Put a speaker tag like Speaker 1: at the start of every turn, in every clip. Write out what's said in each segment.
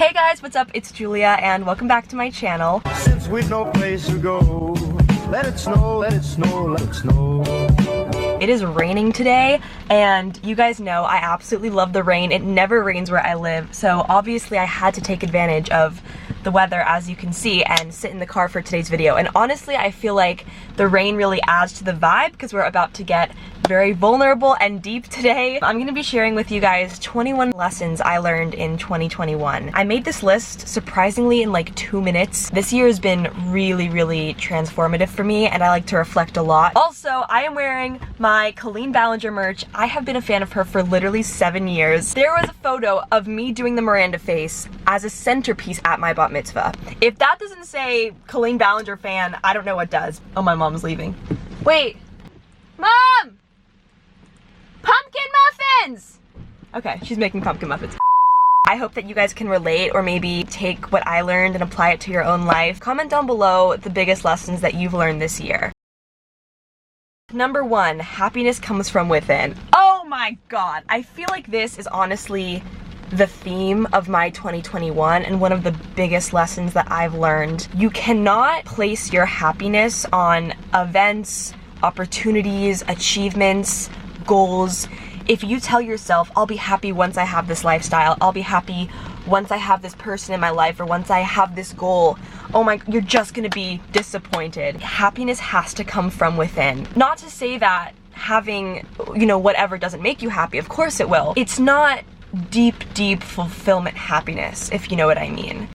Speaker 1: Hey guys, what's up? It's Julia and welcome back to my channel.
Speaker 2: Since we've no place to go, let it snow, let it snow, let it snow.
Speaker 1: It is raining today, and you guys know I absolutely love the rain. It never rains where I live, so obviously I had to take advantage of the weather, as you can see, and sit in the car for today's video. And honestly, I feel like the rain really adds to the vibe because we're about to get very vulnerable and deep today. I'm gonna be sharing with you guys 21 lessons I learned in 2021. I made this list surprisingly in like 2 minutes. This year has been really transformative for me, and I like to reflect a lot. Also, I am wearing my Colleen Ballinger merch. I have been a fan of her for literally 7 years. There was a photo of me doing the Miranda face as a centerpiece at my bat mitzvah. If that doesn't say Colleen Ballinger fan, I don't know what does. Oh, my mom's leaving. Wait, Mom! Pumpkin muffins! Okay, she's making pumpkin muffins. I hope that you guys can relate or maybe take what I learned and apply it to your own life. Comment down below the biggest lessons that you've learned this year. Number 1, happiness comes from within. Oh my god, I feel like this is honestly the theme of my 2021 and one of the biggest lessons that I've learned. You cannot place your happiness on events, opportunities, achievements, goals. If you tell yourself, I'll be happy once I have this lifestyle, I'll be happy once I have this person in my life, or once I have this goal, oh my, you're just gonna be disappointed. Happiness has to come from within. Not to say that having, you know, whatever doesn't make you happy. Of course it will. It's not deep fulfillment happiness, if you know what I mean.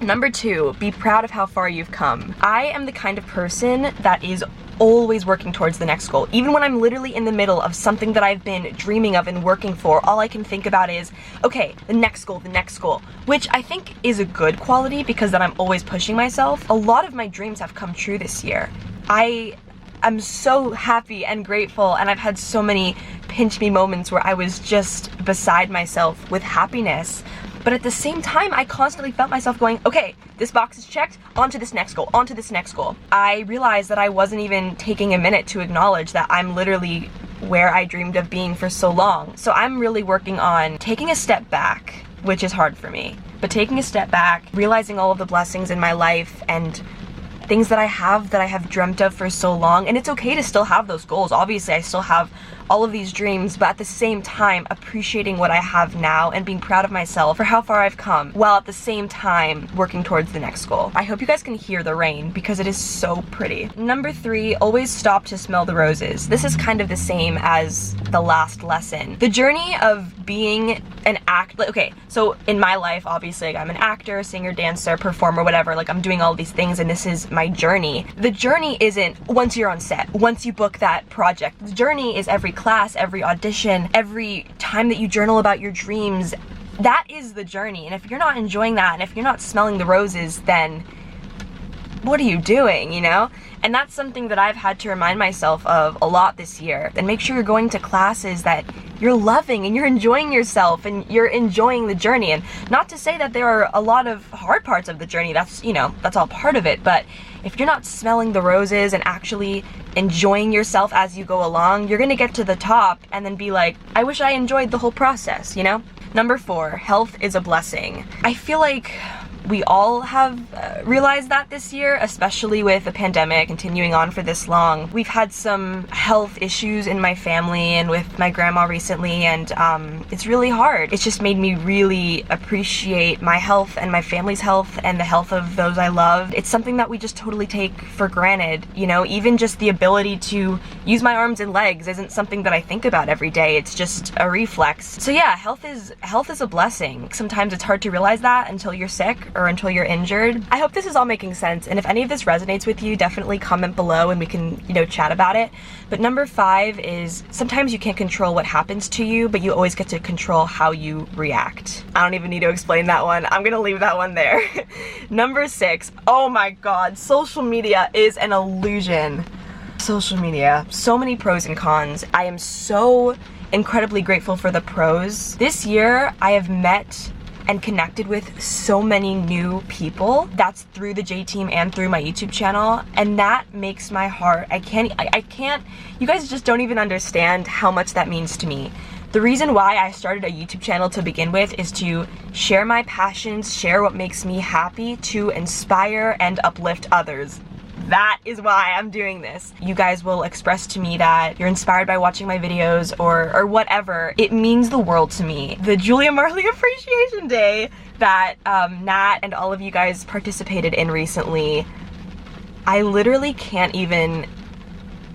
Speaker 1: Number 2, be proud of how far you've come. I am the kind of person that is always working towards the next goal. Even when I'm literally in the middle of something that I've been dreaming of and working for, all I can think about is, okay, the next goal, which I think is a good quality because then I'm always pushing myself. A lot of my dreams have come true this year. I'm so happy and grateful, and I've had so many pinch me moments where I was just beside myself with happiness. But at the same time, I constantly felt myself going, okay, this box is checked, on to this next goal, on to this next goal. I realized that I wasn't even taking a minute to acknowledge that I'm literally where I dreamed of being for so long. So I'm really working on taking a step back, which is hard for me, but taking a step back, realizing all of the blessings in my life and things that I have dreamt of for so long. And it's okay to still have those goals. Obviously, I still have all of these dreams, but at the same time, appreciating what I have now and being proud of myself for how far I've come, while at the same time working towards the next goal. I hope you guys can hear the rain because it is so pretty. Number 3, always stop to smell the roses. This is kind of the same as the last lesson. The journey of being an actor, okay, so in my life, obviously, like, I'm an actor, singer, dancer, performer, whatever, like I'm doing all these things and this is my journey. The journey isn't once you're on set, once you book that project. The journey is every class, every audition, every time that you journal about your dreams. That is the journey. And if you're not enjoying that, and if you're not smelling the roses, then what are you doing, you know? And that's something that I've had to remind myself of a lot this year. And make sure you're going to classes that you're loving and you're enjoying yourself and you're enjoying the journey. And not to say that there are a lot of hard parts of the journey, that's, you know, that's all part of it. But if you're not smelling the roses and actually enjoying yourself as you go along, you're gonna get to the top and then be like, I wish I enjoyed the whole process, you know? Number 4, health is a blessing. I feel like we all have realized that this year, especially with the pandemic continuing on for this long. We've had some health issues in my family and with my grandma recently, and it's really hard. It's just made me really appreciate my health and my family's health and the health of those I love. It's something that we just totally take for granted, you know? Even just the ability to use my arms and legs isn't something that I think about every day. It's just a reflex. So yeah, health is a blessing. Sometimes it's hard to realize that until you're sick or until you're injured. I hope this is all making sense, and if any of this resonates with you, definitely comment below and we can, you know, chat about it. But number 5 is sometimes you can't control what happens to you, but you always get to control how you react. I don't even need to explain that one. I'm gonna leave that one there. Number 6, oh my god, social media is an illusion. Social media, so many pros and cons. I am so incredibly grateful for the pros. This year, I have met and connected with so many new people. That's through the J team and through my YouTube channel, and that makes my heart, I can't, you guys just don't even understand how much that means to me. The reason why I started a YouTube channel to begin with is to share my passions, share what makes me happy, to inspire and uplift others. That is why I'm doing this. You guys will express to me that you're inspired by watching my videos or whatever. It means the world to me. The Julia Marley Appreciation Day that Nat and all of you guys participated in recently, I literally can't even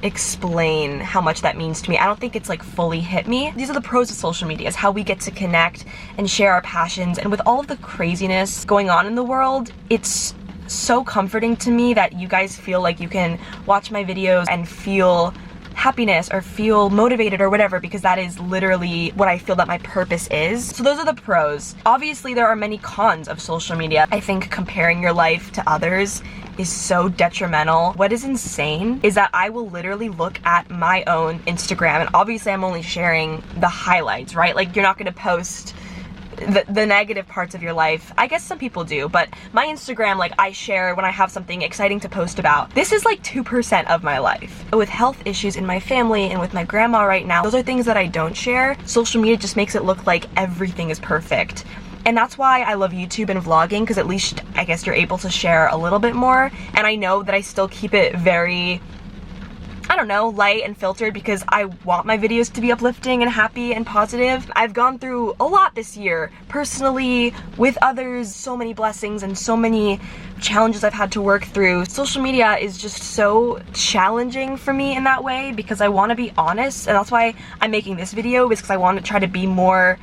Speaker 1: explain how much that means to me. I don't think it's like fully hit me. These are the pros of social media, is how we get to connect and share our passions. And with all of the craziness going on in the world, it's so comforting to me that you guys feel like you can watch my videos and feel happiness or feel motivated or whatever, because that is literally what I feel that my purpose is. So those are the pros. Obviously, there are many cons of social media. I think comparing your life to others is so detrimental. What is insane is that I will literally look at my own Instagram, and obviously I'm only sharing the highlights, right? Like, you're not gonna post the negative parts of your life. I guess some people do, but my Instagram, like, I share when I have something exciting to post about. This is like 2% of my life. With health issues in my family and with my grandma right now, those are things that I don't share. Social media just makes it look like everything is perfect. And that's why I love YouTube and vlogging, because at least I guess you're able to share a little bit more. And I know that I still keep it very, I don't know, light and filtered, because I want my videos to be uplifting and happy and positive. I've gone through a lot this year, personally, with others, so many blessings and so many challenges I've had to work through. Social media is just so challenging for me in that way, because I want to be honest, and that's why I'm making this video, because I want to try to be more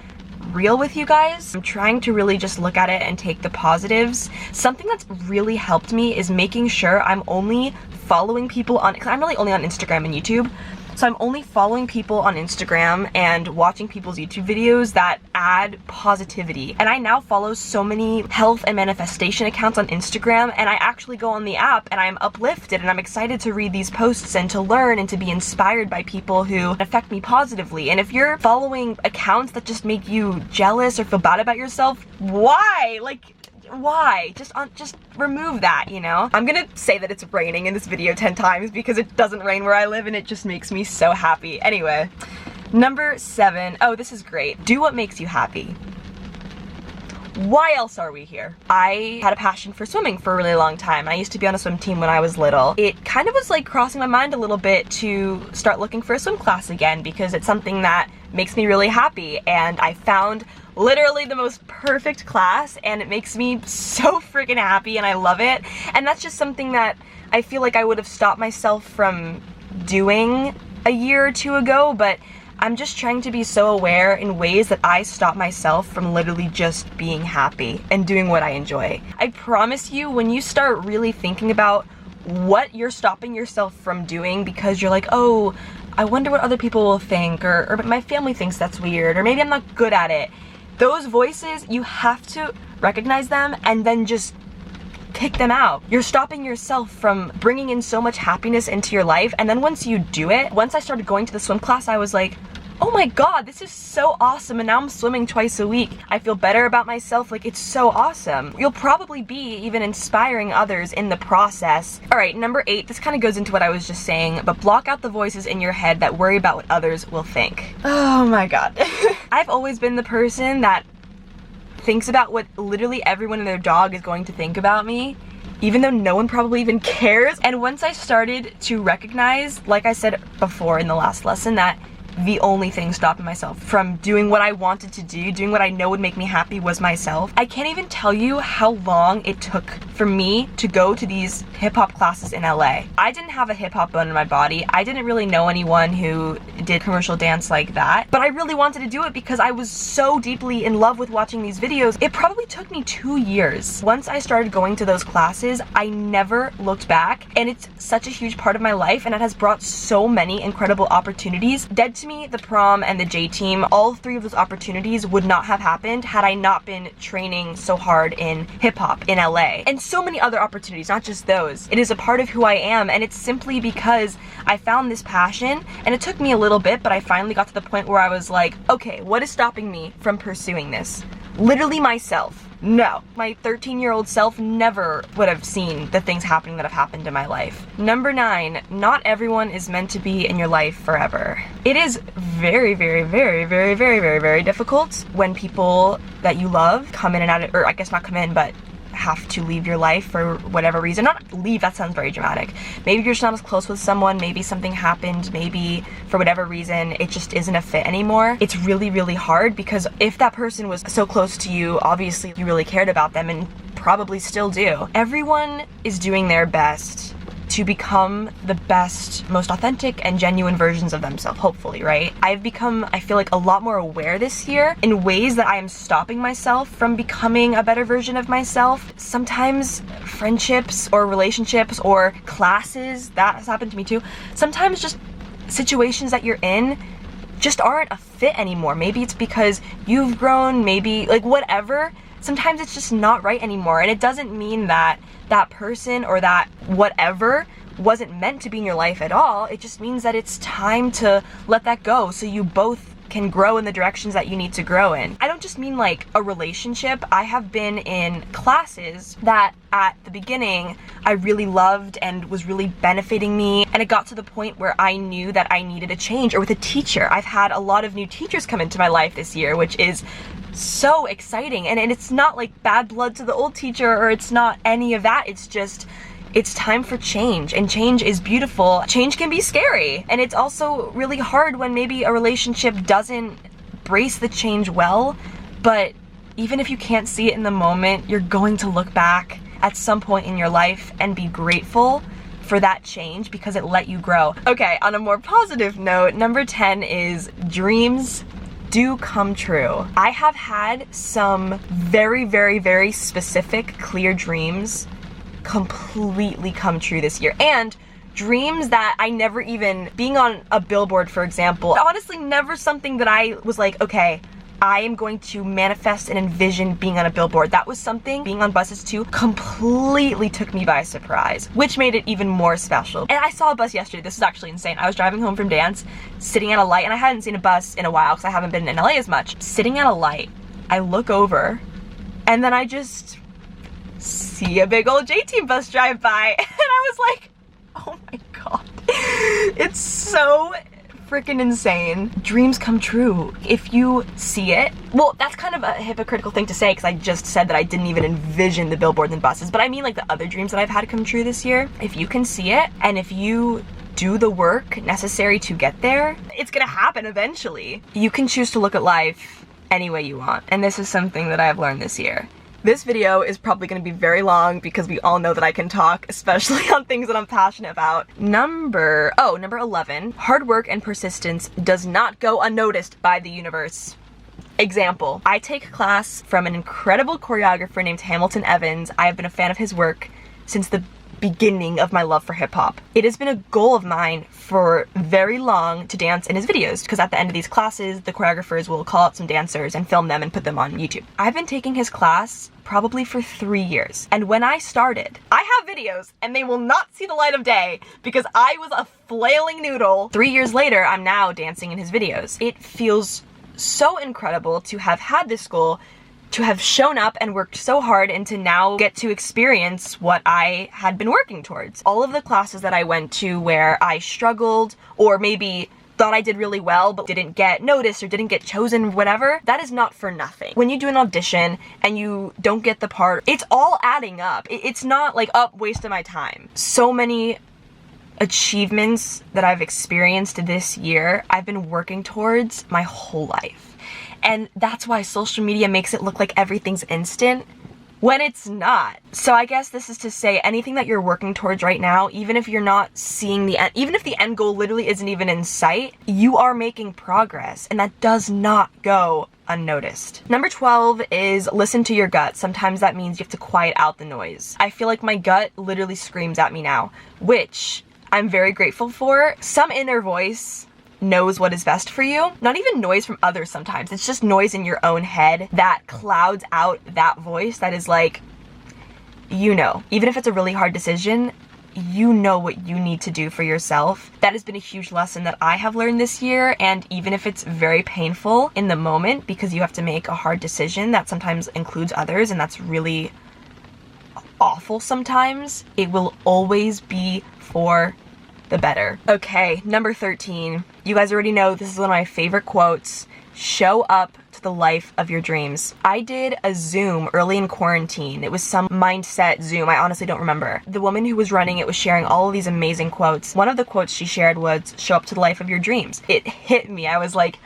Speaker 1: real with you guys. I'm trying to really just look at it and take the positives. Something that's really helped me is making sure I'm only following people on, because I'm really only on Instagram and YouTube, so I'm only following people on Instagram and watching people's YouTube videos that add positivity. And I now follow so many health and manifestation accounts on Instagram, and I actually go on the app and I'm uplifted and I'm excited to read these posts and to learn and to be inspired by people who affect me positively. And if you're following accounts that just make you jealous or feel bad about yourself, why? Like, why? Just remove that, you know? I'm gonna say that it's raining in this video 10 times because it doesn't rain where I live and it just makes me so happy. Anyway, number 7. Oh, this is great. Do what makes you happy. Why else are we here? I had a passion for swimming for a really long time. I used to be on a swim team when I was little. It kind of was like crossing my mind a little bit to start looking for a swim class again, because it's something that makes me really happy, and I found literally the most perfect class and it makes me so freaking happy and I love it. And that's just something that I feel like I would have stopped myself from doing a year or two ago, but I'm just trying to be so aware in ways that I stop myself from literally just being happy and doing what I enjoy. I promise you, when you start really thinking about what you're stopping yourself from doing because you're like, oh, I wonder what other people will think, or my family thinks that's weird, or maybe I'm not good at it. Those voices, you have to recognize them and then just kick them out. You're stopping yourself from bringing in so much happiness into your life, and then once you do it, once I started going to the swim class, I was like, oh my god, this is so awesome, and now I'm swimming twice a week. I feel better about myself, like, it's so awesome. You'll probably be even inspiring others in the process. Alright, number 8, this kind of goes into what I was just saying, but block out the voices in your head that worry about what others will think. Oh my god. I've always been the person that thinks about what literally everyone and their dog is going to think about me, even though no one probably even cares. And once I started to recognize, like I said before in the last lesson, that the only thing stopping myself from doing what I wanted to do, doing what I know would make me happy, was myself. I can't even tell you how long it took for me to go to these hip-hop classes in LA. I didn't have a hip-hop bone in my body. I didn't really know anyone who did commercial dance like that, but I really wanted to do it because I was so deeply in love with watching these videos. It probably took me 2 years. Once I started going to those classes, I never looked back, and it's such a huge part of my life, and it has brought so many incredible opportunities. Dead to me, the prom and the J team, all 3 of those opportunities would not have happened had I not been training so hard in hip-hop in LA. And so many other opportunities, not just those. It is a part of who I am, and it's simply because I found this passion, and it took me a little bit, but I finally got to the point where I was like, okay, what is stopping me from pursuing this? Literally myself. No. My 13-year-old self never would have seen the things happening that have happened in my life. Number 9, not everyone is meant to be in your life forever. It is very, very, very, very, very, very, very difficult when people that you love come in and out of, or I guess not come in, but have to leave your life for whatever reason. Not leave, that sounds very dramatic. Maybe you're just not as close with someone, maybe something happened, maybe for whatever reason it just isn't a fit anymore. It's really, really hard because if that person was so close to you, obviously you really cared about them and probably still do. Everyone is doing their best to become the best, most authentic and genuine versions of themselves, hopefully, right? I've become, I feel like, a lot more aware this year in ways that I am stopping myself from becoming a better version of myself. Sometimes friendships or relationships or classes, that has happened to me too. Sometimes just situations that you're in just aren't a fit anymore. Maybe it's because you've grown, maybe like whatever. Sometimes it's just not right anymore, and it doesn't mean that that person or that whatever wasn't meant to be in your life at all. It just means that it's time to let that go so you both can grow in the directions that you need to grow in. I don't just mean like a relationship. I have been in classes that at the beginning I really loved and was really benefiting me, and it got to the point where I knew that I needed a change. Or with a teacher, I've had a lot of new teachers come into my life this year, which is so exciting, and it's not like bad blood to the old teacher or it's not any of that. It's just, it's time for change, and change is beautiful. Change can be scary, and it's also really hard when maybe a relationship doesn't brace the change well, but even if you can't see it in the moment, you're going to look back at some point in your life and be grateful for that change because it let you grow. Okay, on a more positive note, number 10 is dreams do come true. I have had some very, very, very specific, clear dreams completely come true this year. And dreams that I never even, being on a billboard, for example, honestly never something that I was like, okay, I am going to manifest and envision being on a billboard. That was something, being on buses too, completely took me by surprise, which made it even more special. And I saw a bus yesterday. This is actually insane. I was driving home from dance, sitting at a light, and I hadn't seen a bus in a while because I haven't been in LA as much. Sitting at a light, I look over, and then I just see a big old J-Team bus drive by, and I was like, oh my God. It's so freaking insane. Dreams come true. If you see it, well, that's kind of a hypocritical thing to say because I just said that I didn't even envision the billboards and buses, but I mean like the other dreams that I've had come true this year. If you can see it, and if you do the work necessary to get there, it's gonna happen eventually. You can choose to look at life any way you want, and this is something that I've learned this year. This video is probably going to be very long because we all know that I can talk, especially on things that I'm passionate about. Number 11, hard work and persistence does not go unnoticed by the universe. Example, I take class from an incredible choreographer named Hamilton Evans. I have been a fan of his work since the beginning of my love for hip-hop. It has been a goal of mine for very long to dance in his videos, because at the end of these classes, the choreographers will call out some dancers and film them and put them on YouTube. I've been taking his class probably for 3 years, and when I started, I have videos and they will not see the light of day because I was a flailing noodle. 3 years later, I'm now dancing in his videos. It feels so incredible to have had this goal, to have shown up and worked so hard, and to now get to experience what I had been working towards. All of the classes that I went to where I struggled, or maybe thought I did really well but didn't get noticed or didn't get chosen, whatever, that is not for nothing. When you do an audition and you don't get the part, it's all adding up. It's not like, oh, waste of my time. So many achievements that I've experienced this year, I've been working towards my whole life. And that's why social media makes it look like everything's instant when it's not. So I guess this is to say, anything that you're working towards right now, even if you're not seeing the end, even if the end goal literally isn't even in sight, you are making progress, and that does not go unnoticed. Number 12 is listen to your gut. Sometimes that means you have to quiet out the noise. I feel like my gut literally screams at me now, which I'm very grateful for. Some inner voice knows what is best for you. Not even noise from others sometimes. It's just noise in your own head that clouds out that voice that is like, you know, even if it's a really hard decision, you know what you need to do for yourself. That has been a huge lesson that I have learned this year, and even if it's very painful in the moment because you have to make a hard decision that sometimes includes others, and that's really awful sometimes, it will always be for the better. Okay, number 13. You guys already know this is one of my favorite quotes. Show up to the life of your dreams. I did a Zoom early in quarantine. It was some mindset Zoom. I honestly don't remember. The woman who was running it was sharing all of these amazing quotes. One of the quotes she shared was, show up to the life of your dreams. It hit me. I was like,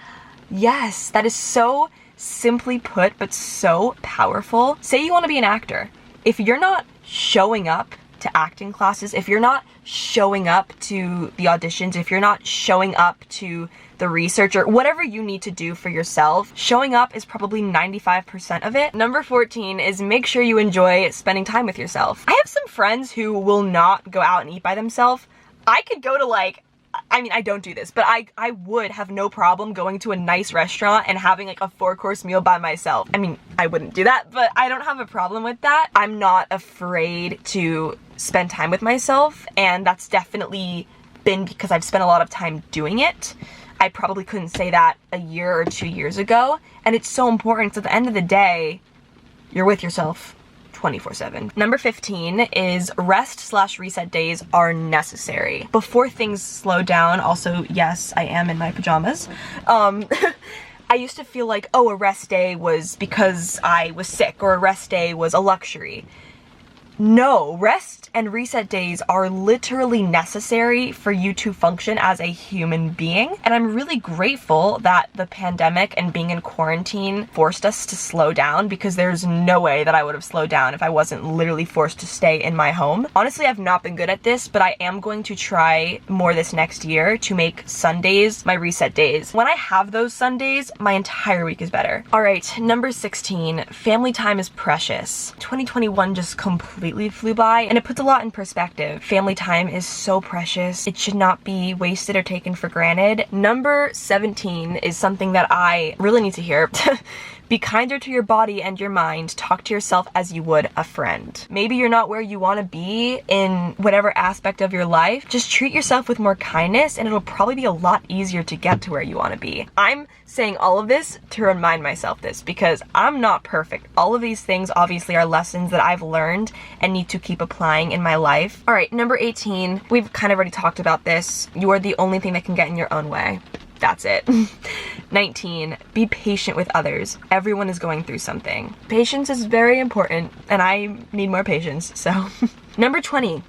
Speaker 1: yes, that is so simply put, but so powerful. Say you want to be an actor. If you're not showing up to acting classes, if you're not showing up to the auditions, if you're not showing up to the research or whatever you need to do for yourself, showing up is probably 95% of it. Number 14 is make sure you enjoy spending time with yourself. I have some friends who will not go out and eat by themselves. I could go to like, I mean, I don't do this, but I would have no problem going to a nice restaurant and having like a 4-course meal by myself. I mean, I wouldn't do that, but I don't have a problem with that. I'm not afraid to spend time with myself, and that's definitely been because I've spent a lot of time doing it. I probably couldn't say that a year or 2 years ago, and it's so important. So at the end of the day, you're with yourself 24/7. Number 15 is rest/reset days are necessary. Before things slow down, also, yes, I am in my pajamas. I used to feel like, oh, a rest day was because I was sick, or a rest day was a luxury. No, rest and reset days are literally necessary for you to function as a human being. And I'm really grateful that the pandemic and being in quarantine forced us to slow down, because there's no way that I would have slowed down if I wasn't literally forced to stay in my home. Honestly, I've not been good at this, but I am going to try more this next year to make Sundays my reset days. When I have those Sundays, my entire week is better. All right, number 16, family time is precious. 2021 just completely flew by, and it puts a lot in perspective. Family time is so precious. It should not be wasted or taken for granted. Number 17 is something that I really need to hear. Be kinder to your body and your mind. Talk to yourself as you would a friend. Maybe you're not where you want to be in whatever aspect of your life. Just treat yourself with more kindness, and it'll probably be a lot easier to get to where you want to be. I'm saying all of this to remind myself this, because I'm not perfect. All of these things obviously are lessons that I've learned and need to keep applying in my life. All right, number 18, we've kind of already talked about this. You are the only thing that can get in your own way. That's it. 19, be patient with others. Everyone is going through something. Patience is very important, and I need more patience, so. Number 20.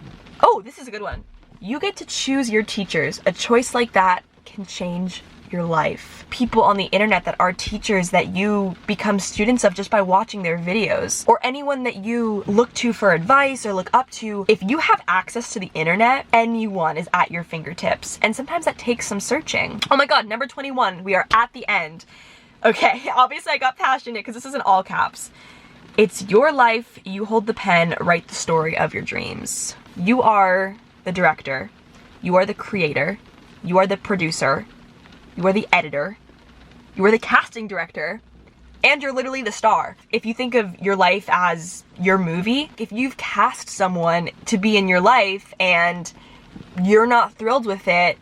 Speaker 1: Oh, this is a good one. You get to choose your teachers. A choice like that can change your life. People on the internet that are teachers that you become students of just by watching their videos, or anyone that you look to for advice or look up to. If you have access to the internet, anyone is at your fingertips, and sometimes that takes some searching. Oh my god, number 21, we are at the end. Okay, obviously I got passionate because this is in all caps. It's your life, you hold the pen, write the story of your dreams. You are the director, you are the creator, you are the producer, you are the editor, you are the casting director, and you're literally the star. If you think of your life as your movie, if you've cast someone to be in your life and you're not thrilled with it,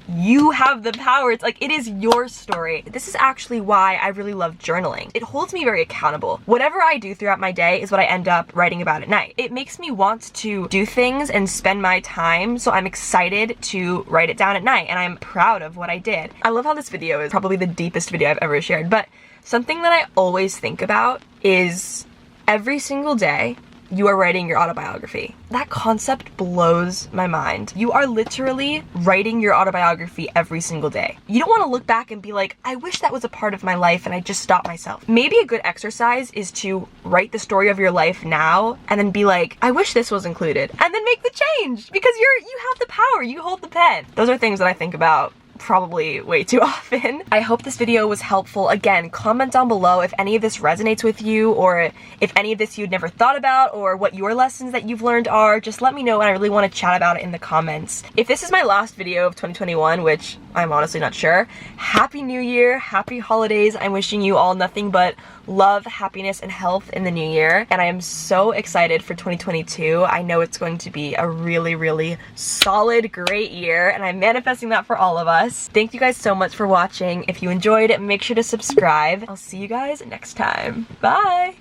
Speaker 1: you have the power. It's like, it is your story. This is actually why I really love journaling. It holds me very accountable. Whatever I do throughout my day is what I end up writing about at night. It makes me want to do things and spend my time, so I'm excited to write it down at night, and I'm proud of what I did. I love how this video is probably the deepest video I've ever shared, but something that I always think about is every single day, you are writing your autobiography. That concept blows my mind. You are literally writing your autobiography every single day. You don't want to look back and be like, I wish that was a part of my life and I just stopped myself. Maybe a good exercise is to write the story of your life now and then be like, I wish this was included, and then make the change, because you have the power, you hold the pen. Those are things that I think about probably way too often. I hope this video was helpful. Again, comment down below if any of this resonates with you, or if any of this you'd never thought about, or what your lessons that you've learned are. Just let me know, and I really want to chat about it in the comments. If this is my last video of 2021, which I'm honestly not sure. Happy New Year, happy holidays. I'm wishing you all nothing but love, happiness, and health in the new year. And I am so excited for 2022. I know it's going to be a really, really solid, great year, and I'm manifesting that for all of us. Thank you guys so much for watching. If you enjoyed, make sure to subscribe. I'll see you guys next time. Bye!